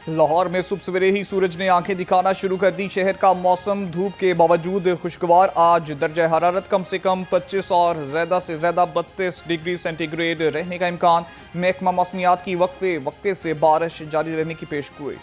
लाहौर में सुबह सवेरे ही सूरज ने आंखें दिखाना शुरू कर दी। शहर का मौसम धूप के बावजूद खुशगवार। आज दर्जा हरारत कम से कम 25 और ज़्यादा से ज़्यादा 32 डिग्री सेंटीग्रेड रहने का इम्कान। महकमा मौसमियात की वक्फे वक्फे से बारिश जारी रहने की पेशगोई।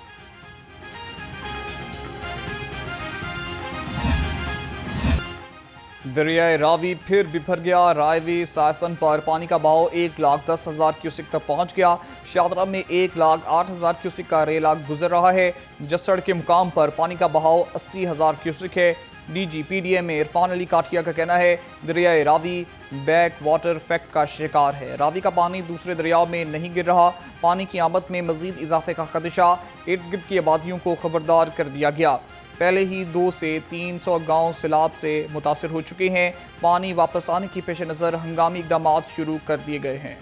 दरियाए रावी फिर बिफर गया। रावी साइफन पर पानी का बहाव 1,10,000 क्यूसिक तक पहुंच गया। शादरा में 1,08,000 क्यूसिक का रेला गुजर रहा है। जसड़ के मुकाम पर पानी का बहाव 80,000 क्यूसिक है। DGPDM में इरफान अली काठिया का कहना है दरियाए रावी बैक वाटर इफेक्ट का शिकार है। रावी का पानी दूसरे दरियाओं में नहीं गिर रहा। पानी की आमद में मजीद इजाफे का खदशा। इर्द गिर्द की आबादियों को खबरदार कर दिया गया। पहले ही 200 से 300 गांव सैलाब से मुतासर हो चुके हैं। पानी वापस आने की पेश नज़र हंगामी इकदाम शुरू कर दिए गए हैं।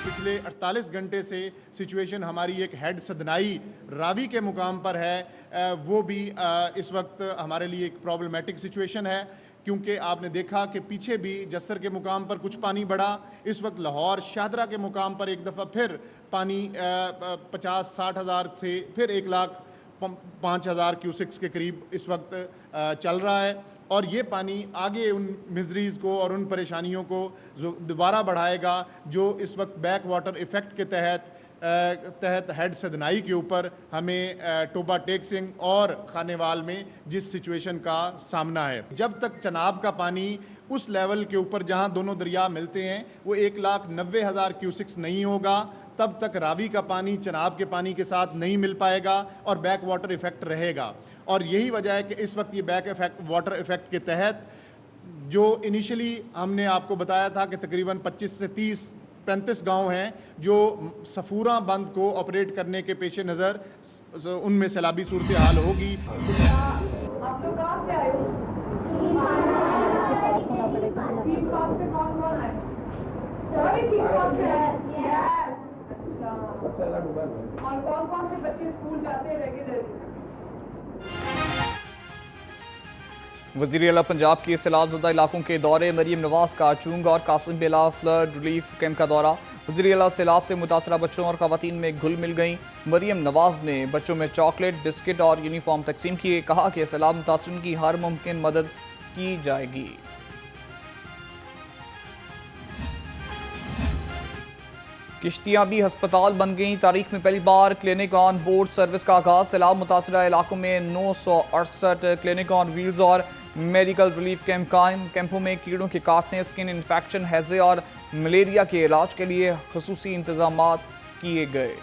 पिछले 48 घंटे से सिचुएशन हमारी एक हेड सदनाई रावी के मुकाम पर है, वो भी इस वक्त हमारे लिए एक प्रॉब्लमेटिक सिचुएशन है, क्योंकि आपने देखा कि पीछे भी जस्सर के मुकाम पर कुछ पानी बढ़ा। इस वक्त लाहौर शाहदरा के मुकाम पर एक दफ़ा फिर पानी 50-60 हज़ार से फिर 1,05,000 क्यूसिक्स के करीब इस वक्त चल रहा है। और ये पानी आगे उन मिजरीज़ को और उन परेशानियों को दोबारा बढ़ाएगा जो इस वक्त बैक वाटर इफ़ेक्ट के तहत हेड सदनाई के ऊपर हमें टोबा टेक सिंह और खानेवाल में जिस सिचुएशन का सामना है। जब तक चनाब का पानी उस लेवल के ऊपर जहां दोनों दरिया मिलते हैं वो 1,90,000 क्यूसिक्स नहीं होगा, तब तक रावी का पानी चनाब के पानी के साथ नहीं मिल पाएगा और बैक वाटर इफ़ेक्ट रहेगा। और यही वजह है कि इस वक्त ये बैक वाटर इफ़ेक्ट के तहत जो इनिशियली हमने आपको बताया था कि तकरीबन 25 से 35 गांव हैं जो सफूरा बंद को ऑपरेट करने के पेश नज़र उनमें सैलाबी सूरत हाल होगी। आप लोग कहाँ से आए हो? थीम पार्क से कौन कौन आए? सभी थीम पार्क से आए? अच्छा। और कौन कौन से बच्चे स्कूल जाते हैं रेगुलरली? वज़ीर आला पंजाब के सैलाबज़दा इलाकों के दौरे। मरीम नवाज का चूंग और कासिम बेला फ्लड रिलीफ कैंप का दौरा। वज़ीर आला सैलाब से मुतासरा बच्चों और ख़वातीन में घुल मिल गईं। मरीम नवाज ने बच्चों में चॉकलेट, बिस्किट और यूनिफॉर्म तकसीम किए। कहा कि सैलाब मुतासरीन की हर मुमकिन मदद की जाएगी। किश्तियां भी हस्पताल बन गई। तारीख में पहली बार क्लिनिक ऑन बोर्ड सर्विस का आगाज। सैलाब मुतासरा इलाकों में 968 क्लिनिक ऑन व्हील्स और मेडिकल रिलीफ कैंप कायम। कैंपों में कीड़ों के काटने, स्किन इन्फेक्शन, हैजे और मलेरिया के इलाज के लिए खुसूसी इंतजाम किए गए।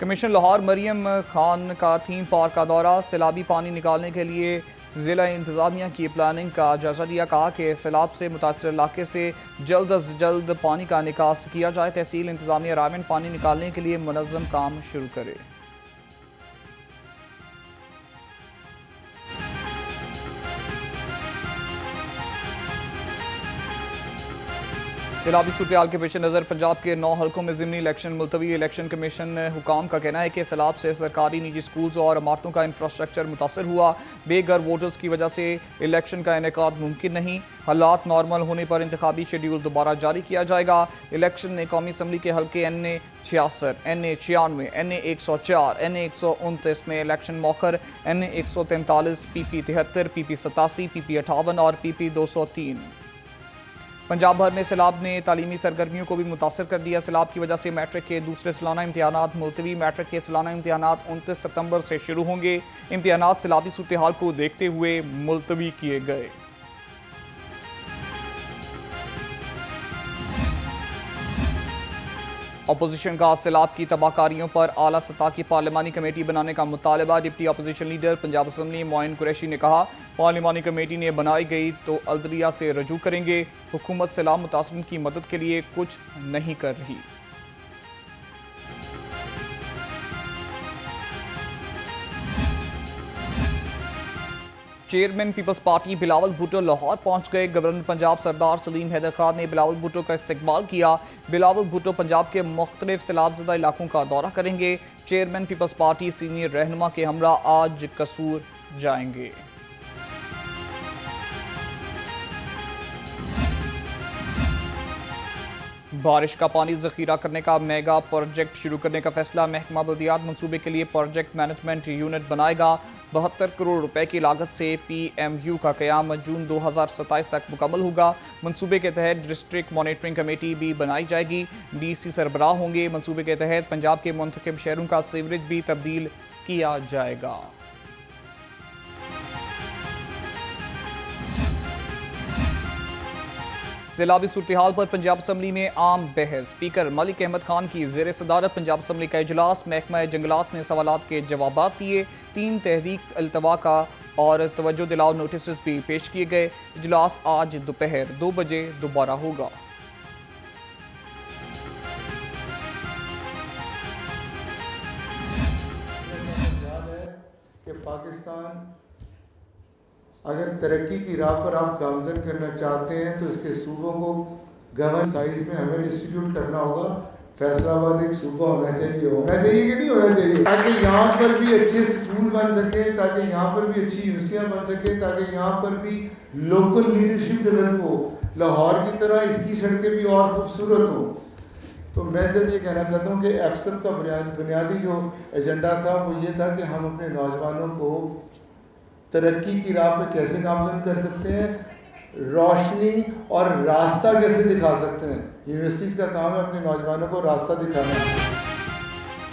कमिश्नर लाहौर मरियम खान का थीम पार्क का दौरा। सैलाबी पानी निकालने के लिए ज़िला इंतज़ामिया की प्लानिंग का जायजा लिया। कहा कि सैलाब से मुतासर इलाके से जल्द अज जल्द पानी का निकास किया जाए। तहसील इंतज़ामिया रावन पानी निकालने के लिए मुनज़्ज़म काम शुरू करे। सैलाबी सूरत के पेश नज़र पंजाब के 9 हल्कों में ज़िमनी इलेक्शन मुलतवी। इलेक्शन कमीशन हुकाम का कहना है कि सैलाब से सरकारी निजी स्कूल्स और इमारतों का इंफ्रास्ट्रक्चर मुतासर हुआ। बेघर वोटर्स की वजह से इलेक्शन का इनेकाद मुमकिन नहीं। हालात नॉर्मल होने पर इंतखाबी शेड्यूल दोबारा जारी किया जाएगा। इलेक्शन में कौमी असम्बली के हल्के NA 66, NA 96, NA 104, NA 129 में election मौखर। NA 143, PP 73, PP 87, PP 58 और PP 203। पंजाब भर में सैलाब ने तालीमी सरगर्मियों को भी मुतासर कर दिया। सैलाब की वजह से मैट्रिक के दूसरे सालाना इम्तिहानात मुलतवी। मैट्रिक के सालाना इम्तिहानात 29 सितंबर से शुरू होंगे। इम्तिहानात सैलाबी सूरत हाल को देखते हुए मुलतवी किए गए। अपोजिशन का सैलाब की तबाहकारियों पर आला सतह की पार्लिमानी कमेटी बनाने का मुतालबा। Deputy opposition leader Punjab assembly Moin Qureshi ने कहा पार्लिमानी कमेटी ने बनाई गई तो अल्दरिया से रजू करेंगे। हुकूमत सैलाब मुतासरीन की मदद के लिए कुछ नहीं कर रही। Chairman peoples party Bilawal Bhutto Lahore पहुंच गए। गवर्नर पंजाब सरदार सलीम हैदर खान ने बिलावल भुट्टो का इस्तकबाल किया। बिलावल भुट्टो पंजाब के मुख्तलिफ सैलाबज़दा इलाकों का दौरा करेंगे। चेयरमैन पीपल्स पार्टी सीनियर रहनुमा के हमरा आज कसूर जाएंगे। बारिश का पानी जखीरा करने का मेगा प्रोजेक्ट शुरू करने का फैसला। महकमा बल्दियात मंसूबे के लिए प्रोजेक्ट मैनेजमेंट यूनिट बनाएगा। 72 करोड़ रुपए की लागत से PMU का क़याम जून 2027 तक मुकम्मल होगा। मंसूबे के तहत डिस्ट्रिक्ट मॉनिटरिंग कमेटी भी बनाई जाएगी। DC सरबराह होंगे। मंसूबे के तहत पंजाब के मुंतखब शहरों का सीवरेज भी तब्दील किया जाएगा। सैलाबी सूरत-ए-हाल पर पंजाब असम्बली में आम बहस। स्पीकर मलिक अहमद खान की ज़ेर सदारत पंजाब असम्बली का इजलास। महकमा जंगलात ने सवालात के जवाबात दिए। 3 तहरीक अल्तवा का और तवज्जो दिलाओ नोटिस भी पेश किए गए। इजलास आज दोपहर 2 बजे दोबारा होगा। कि पाकिस्तान अगर तरक्की की राह पर आप गामजन करना चाहते हैं तो इसके सूबों को गवर्न साइज में हमें डिस्ट्रीब्यूट करना होगा। फैसलाबाद एक सूबा होना चाहिए कि नहीं होना चाहिए, ताकि यहाँ पर भी अच्छे स्कूल बन सके, ताकि यहाँ पर भी अच्छी यूनिवर्सिटियाँ बन सके, ताकि यहाँ पर भी लोकल लीडरशिप डेवलप हो। लाहौर की तरह इसकी सड़कें भी और खूबसूरत हो। तो मैं सिर्फ ये कहना चाहता हूँ कि एफसप का बुनियादी जो एजेंडा था वो ये था कि हम अपने नौजवानों को तरक्की की राह पे कैसे गामजन कर सकते हैं, रोशनी और रास्ता कैसे दिखा सकते हैं। यूनिवर्सिटीज़ का काम है अपने नौजवानों को रास्ता दिखाना।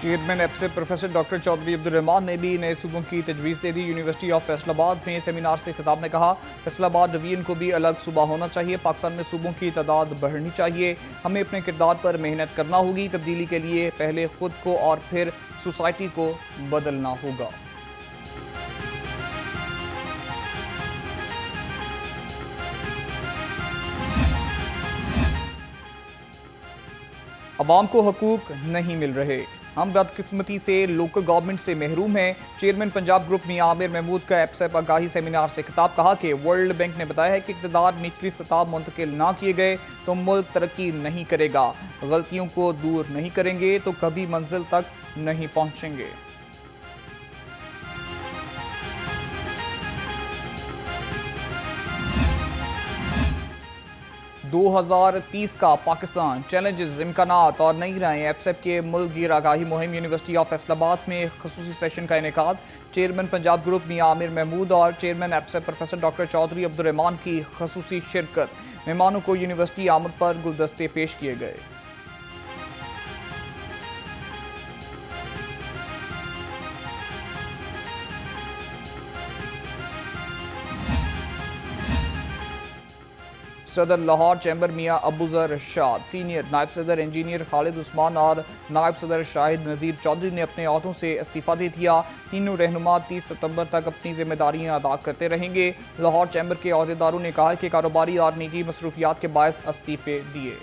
चेयरमैन एफसेप प्रोफेसर डॉक्टर चौधरी अब्दुल रहमान ने भी नए सूबों की तजवीज़ दे दी। यूनिवर्सिटी ऑफ फैसलाबाद में सेमिनार से खिताब में कहा, फैसलाबाद डिवीजन को भी अलग सूबा होना चाहिए। पाकिस्तान में सूबों की तादाद बढ़नी चाहिए। हमें अपने किरदार पर मेहनत करना होगी। तब्दीली के लिए पहले खुद को और फिर सोसाइटी को बदलना होगा। अवाम को हकूक नहीं मिल रहे। हम बदकिस्मती से लोकल गवर्नमेंट से महरूम हैं। चेयरमैन पंजाब ग्रुप मियां आमिर महमूद का एफसेप आगाही सेमिनार से खिताब। कहा कि वर्ल्ड बैंक ने बताया है कि इक़्तिदार निचली सतह मुंतकिल ना किए गए तो मुल्क तरक्की नहीं करेगा। गलतियों को दूर नहीं करेंगे तो कभी मंजिल तक नहीं पहुंचेंगे। 2030 का पाकिस्तान चैलेंजेस, इम्कानात और नई राहें। एफसेप के मुल्क गिर आगाही मुहिम। यूनिवर्सिटी ऑफ फैसलाबाद में खसूसी सेशन का इनेकाद। चेयरमैन पंजाब ग्रुप मियां आमिर महमूद और चेयरमैन एफसेप प्रोफेसर डॉक्टर चौधरी अब्दुल रहमान की खसूसी शिरकत। मेहमानों को यूनिवर्सिटी आमद पर गुलदस्ते पेश किए गए। सदर लाहौर चैम्बर मियां अबूजर शाद, सीनियर नायब सदर इंजीनियर खालिद उस्मान और नायब सदर शाहिद नज़ीर चौधरी ने अपने अहदों से इस्तीफ़ा दे दिया। तीनों रहनुमा 30 सितंबर तक अपनी जिम्मेदारियां अदा करते रहेंगे। लाहौर चैम्बर के अहदेदारों ने कहा कि कारोबारी और निजी मसरूफियात के बायस इस्तीफ़े दिए।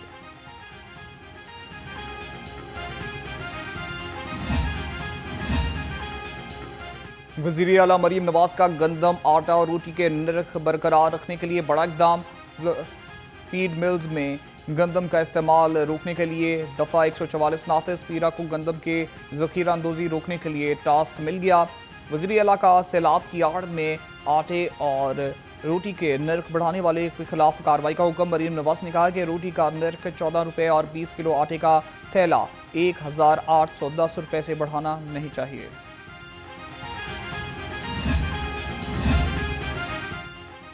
वज़ीर आला मरीम नवाज का गंदम, आटा और रोटी के नर्ख बरकरार रखने के लिए बड़ा इक़दाम। फीड मिल्स में गंदम का इस्तेमाल रोकने के लिए दफ़ा 144 नाफिज। पीरा को गंदम के ज़ख़ीरा अंदोज़ी रोकने के लिए टास्क मिल गया। वज़ीर आला का सैलाब की आड़ में आटे और रोटी के नर्ख बढ़ाने वाले के खिलाफ कार्रवाई का हुक्म। मरीम नवाज ने कहा कि रोटी का नर्ख 14 रुपये और 20 किलो आटे का थैला 1810 रुपये से बढ़ाना नहीं चाहिए।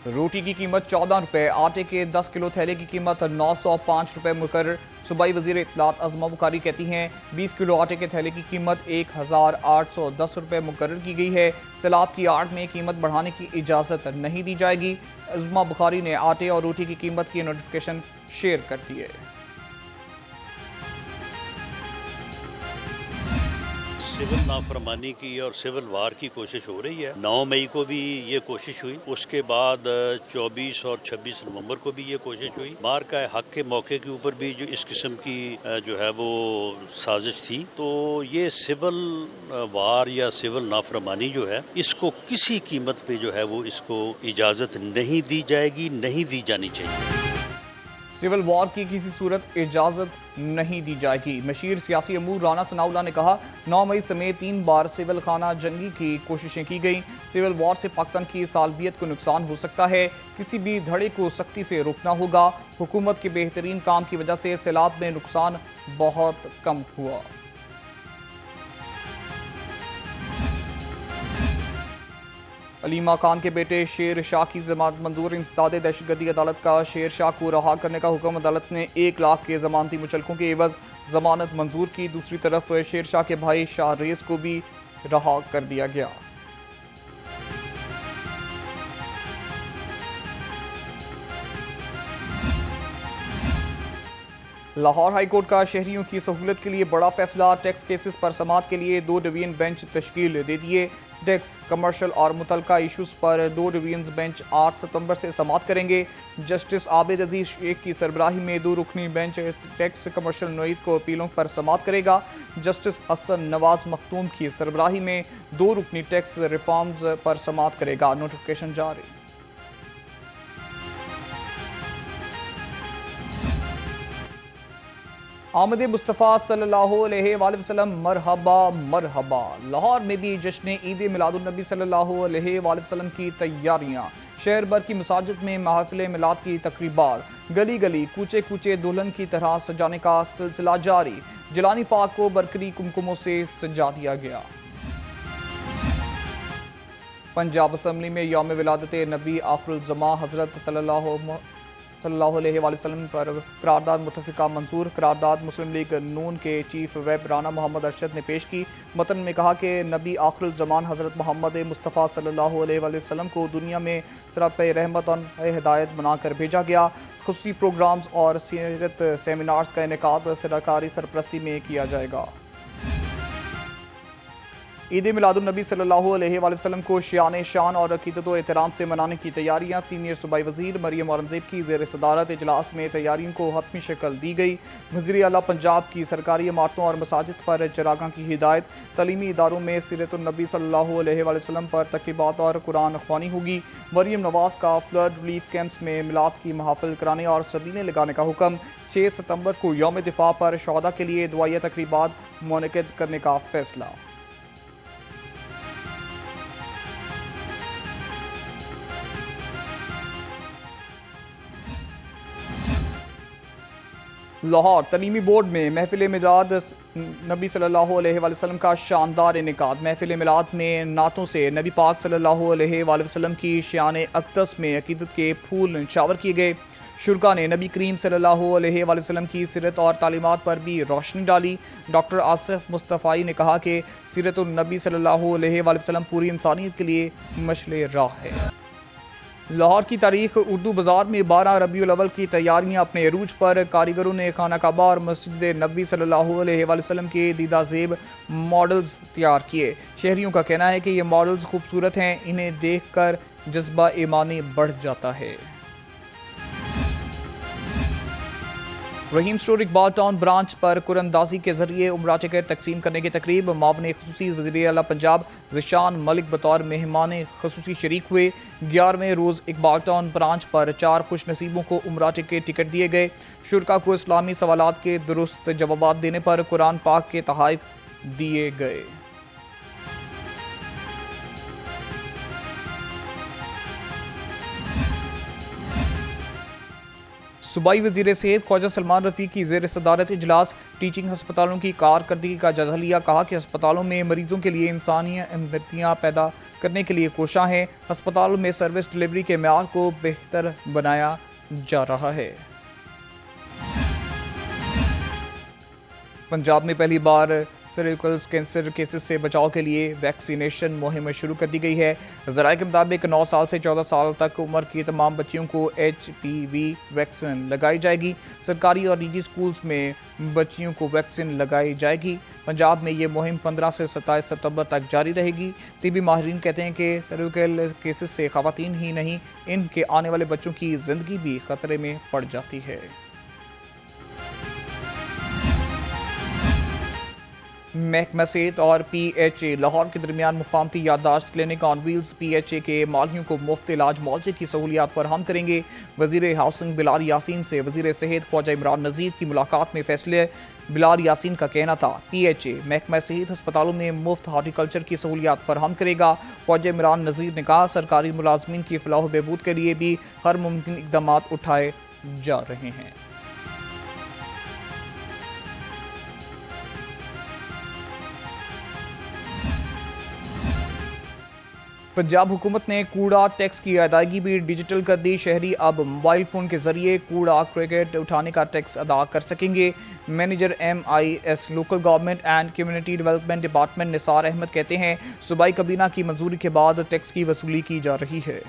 रोटी की कीमत 14 रुपये, आटे के 10 किलो थैले की कीमत 905 रुपये मुकर्रर। सूबाई वज़ीर इत्तलात अज़मा बुखारी कहती हैं 20 किलो आटे के थैले की कीमत 1810 रुपये मुकर्रर की गई है। सैलाब की आड़ में कीमत बढ़ाने की इजाज़त नहीं दी जाएगी। अज़मा बुखारी ने आटे और रोटी की कीमत की नोटिफिकेशन शेयर कर दी है। सिविल नाफरमानी की और सिविल वार की कोशिश हो रही है। 9 मई को भी ये कोशिश हुई, उसके बाद 24 और 26 नवंबर को भी ये कोशिश हुई। मार का हक के मौके के ऊपर भी जो इस किस्म की जो है वो साजिश थी। तो ये सिविल वार या सिविल नाफरमानी जो है, इसको किसी कीमत पे जो है वो इसको इजाज़त नहीं दी जाएगी, नहीं दी जानी चाहिए। सिविल वॉर की किसी सूरत इजाजत नहीं दी जाएगी। मशीर सियासी अमूर राना सनाउल्लाह ने कहा, 9 मई समेत 3 बार सिविल खाना जंगी की कोशिशें की गई। सिविल वॉर से पाकिस्तान की सालबियत को नुकसान हो सकता है। किसी भी धड़े को सख्ती से रोकना होगा। हुकूमत के बेहतरीन काम की वजह से सैलाब में नुकसान बहुत कम हुआ। अलीमा खान के बेटे शेर शाह की जमानत मंजूर। इंसदाद दहशतगर्दी अदालत का शेर शाह को रहा करने का हुक्म। अदालत ने 1 लाख के जमानती मुचलकों के एवज जमानत मंजूर की। दूसरी तरफ शेर शाह के भाई शाह रेस को भी रहा कर दिया गया। लाहौर हाईकोर्ट का शहरियों की सहूलत के लिए बड़ा फैसला। टैक्स केसेस पर समाअत के लिए 2 डिवीजन बेंच तश्कील दे दिए। टैक्स, कमर्शियल और मुतलका इशूज़ पर 2 डिवीजन बेंच 8 सितंबर से समाअत करेंगे। जस्टिस आबिद अजीज शेख की सरबराही में 2 रुकनी बेंच टैक्स, कमर्शियल नोईद को अपीलों पर समाअत करेगा। जस्टिस हसन नवाज मखतूम की सरबराही में 2 रुकनी टैक्स रिफॉर्म्स पर समाअत करेगा। नोटिफिकेशन जारी। आमद मुस्तफ़ा सल्लल्लाहु अलैहि वसल्लम मरहबा मरहबा। लाहौर में भी जश्न ईद मिलादुन्नबी सल्लल्लाहु अलैहि वसल्लम की तैयारियां। शहर भर की मसाजिद में महफिल मिलाद की तकरीबात। गली गली कूचे कूचे दुल्हन की तरह सजाने का सिलसिला जारी। जिलानी पाक को बरकरी कुमकुमों से सजा दिया गया। पंजाब असम्बली में यौम विलादत नबी आखिरुल ज़मा हज़रत सल्लल्लाहु अलैहि वसल्लम पर करारदाद मुतफ़िका मंजूर। करारदाद मुस्लिम लीग नून के चीफ वेब राना मोहम्मद अरशद ने पेश की। मतन में कहा कि नबी आखिरुल ज़मान हज़रत मोहम्मद मुस्तफ़ा सल्लल्लाहु अलैहि वसल्लम को दुनिया में सिराप रहमत और हिदायत बनाकर भेजा गया। खुसूसी प्रोग्राम्स और सीरत सेमिनार्स का इनेकाद सरकारी सरपरस्ती में किया जाएगा। ईद मिलादुन्नबी सल्लल्लाहु अलैहि वसल्लम को शान शान और अकीदत व एहतराम से मनाने की तैयारियां। सीनियर सूबाई वज़ीर मरियम औरंगज़ेब की ज़ेर सदारत इजलास में तैयारियों को हतमी शक्ल दी गई। वज़ीर आला पंजाब की सरकारी इमारतों और मसाजिद पर चरागां की हिदायत। तलीमी इदारों में सीरतुन्नबी सल्लल्लाहु अलैहि वसल्लम पर तक़रीबात और कुरान ख़वानी होगी। मरियम नवाज़ का फ्लड रिलीफ कैंप्स में मिलाद की महफिल कराने और सबीने लगाने का हुक्म। 6 सितंबर को यौम दिफा पर शोहदा के लिए दुआया तक़रीबात मुनक़िद करने का फैसला। लाहौर तलीमी बोर्ड में महफिल मिलाद नबी सल्लल्लाहु अलैहि वसल्लम का शानदार इनेकाद। महफिल मिलाद में नातों से नबी पाक सल्लल्लाहु अलैहि वसल्लम की शान अक़दस में अकीदत के फूल निछावर किए गए। शुरका ने नबी करीम सल्लल्लाहु अलैहि वसल्लम की सीरत और तालीमात पर भी रोशनी डाली। डॉक्टर आसिफ मुस्तफ़ाई ने कहा कि सीरतुन नबी सल्लल्लाहु अलैहि वसल्लम पूरी इंसानियत के लिए मशले राह है। लाहौर की तारीख उर्दू बाज़ार में 12 रबीउल अव्वल की तैयारियां अपने अरूज पर। कारीगरों ने खाना काबा और मस्जिद नबी सल्लल्लाहु अलैहि वसल्लम के दीदा ज़ेब मॉडल्स तैयार किए। शहरियों का कहना है कि ये मॉडल्स खूबसूरत हैं, इन्हें देख कर जज्बा ईमानी बढ़ जाता है। रहीम स्टोर इकबाल टाउन ब्रांच पर कुरअंदाजी के जरिए उम्रा टिकट तकसीम करने की तकरीब। मामले खसूसी वज़ीर आला पंजाब ज़िशान मलिक बतौर मेहमान खसूसी शरीक हुए। 11वें रोज़ इकबाल टाउन ब्रांच पर 4 खुश नसीबों को उम्रा के टिकट दिए गए। शुरका को इस्लामी सवालात के दुरुस्त जवाब देने पर कुरान पाक के तोहफ़े दिए गए। सूबाई वज़ीर सेहत ख्वाजा सलमान रफ़ी की ज़ेर सदारत इजलास। टीचिंग हस्पतालों की कारकर्दगी का जायजा लिया। कहा कि अस्पतालों में मरीजों के लिए इंसानी हमदर्दियाँ पैदा करने के लिए कोशिश है। अस्पतालों में सर्विस डिलीवरी के मेयार को बेहतर बनाया जा रहा है। पंजाब में पहली बार सर्विकल कैंसर केसेस से बचाव के लिए वैक्सीनेशन मुहिम शुरू कर दी गई है। ज़राए के मुताबिक 9 साल से 14 साल तक उम्र की तमाम बच्चियों को HPV वैक्सीन लगाई जाएगी। सरकारी और निजी स्कूल्स में बच्चियों को वैक्सीन लगाई जाएगी। पंजाब में ये मुहिम 15 से 27 सितंबर तक जारी रहेगी। तिबी माहिरीन कहते हैं कि सर्विकल केसेस से खवातीन ही नहीं, इनके आने वाले बच्चों की ज़िंदगी भी खतरे में पड़ जाती है। महकमा सेहत और PHA लाहौर के दरमियान मुफाहमती याददाश्त क्लिनिक ऑन व्हील्स PHA के मालियों को मुफ्त इलाज मुआवजे की सहूलियात फराहम करेंगे। वज़ीर हाउसिंग बिलाल यासीन से वज़ीर सेहत ख्वाजा इमरान नज़ीर की मुलाकात में फैसले। बिलाल यासीन का कहना था PHA महकमा सेहत अस्पतालों में मुफ्त हार्टिकल्चर की सहूलियात फराहम करेगा। ख्वाजा इमरान नज़ीर ने कहा सरकारी मुलाजमीन की फलाह बहबूद के लिए भी हर मुमकिन इक़दाम उठाए जा रहे हैं। पंजाब हुकूमत ने कूड़ा टैक्स की अदायगी भी डिजिटल कर दी। शहरी अब मोबाइल फ़ोन के जरिए कूड़ा क्रिकेट उठाने का टैक्स अदा कर सकेंगे। Manager MIS local government and community development department Nisar Ahmad कहते हैं सूबाई काबीना की मंजूरी के बाद टैक्स की वसूली की जा रही है।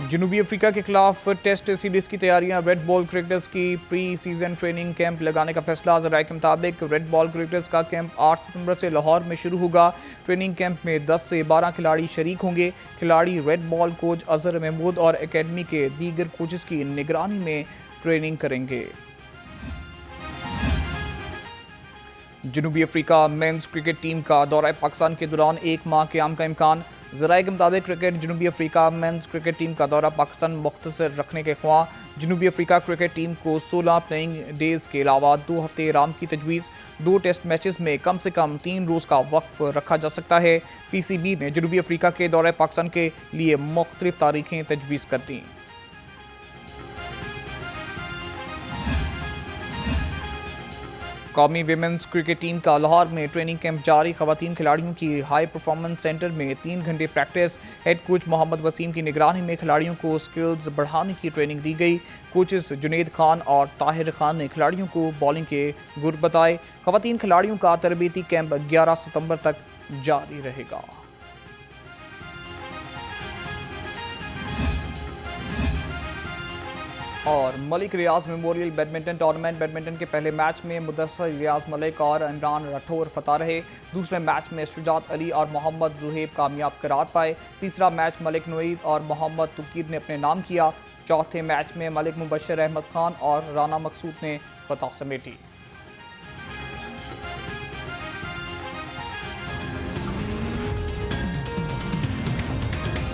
जनूबी अफ्रीका के खिलाफ टेस्ट सीरीज की तैयारियां। रेड बॉल क्रिकेटर्स की प्री सीजन ट्रेनिंग कैंप लगाने का फैसला। ज़राए के मुताबिक रेड बॉल क्रिकेटर्स का कैंप 8 सितंबर से लाहौर में शुरू होगा। ट्रेनिंग कैंप में 10 से 12 खिलाड़ी शरीक होंगे। खिलाड़ी red ball coach Azhar Mahmood और एकेडमी के दीगर कोचेस की निगरानी में ट्रेनिंग करेंगे। जनूबी अफ्रीका मेंस क्रिकेट टीम का दौरा पाकिस्तान के दौरान 1 माह क़याम का इम्कान। ज़राए के मुताबिक क्रिकेट जनूबी अफ्रीका मेंस क्रिकेट टीम का दौरा पाकिस्तान मुख्तसर रखने के ख्वाह। जनूबी अफ्रीका क्रिकेट टीम को 16 प्लेइंग डेज के अलावा 2 हफ्ते आराम की तजवीज़। 2 टेस्ट मैचेस में कम से कम 3 रोज़ का वक्फ रखा जा सकता है। PCB ने जनूबी अफ्रीका के दौरे पाकिस्तान के लिए मुख्तलिफ तारीखें तजवीज़ कर दी। कौमी विमेंस क्रिकेट टीम का लाहौर में ट्रेनिंग कैंप जारी। खवातीन खिलाड़ियों की हाई परफॉर्मेंस सेंटर में 3 घंटे practice. Head coach Mohammad Waseem की निगरानी में खिलाड़ियों को स्किल्स बढ़ाने की ट्रेनिंग दी गई। कोचेस जुनेद खान और ताहिर खान ने खिलाड़ियों को बॉलिंग के गुर बताए। खवातीन खिलाड़ियों का तरबीती कैंप 11 सितंबर तक जारी रहेगा। और मलिक रियाज मेमोरियल बैडमिंटन टूर्नामेंट। बैडमिंटन के पहले मैच में मुदस्सर रियाज मलिक और इमरान राठौर फतह रहे। दूसरे मैच में शुजात अली और मोहम्मद जुहेब कामयाब करार पाए। तीसरा मैच मलिक नईद और मोहम्मद तुकीर ने अपने नाम किया। चौथे मैच में मलिक मुबशर अहमद खान और राना मकसूद ने फतह समेटी।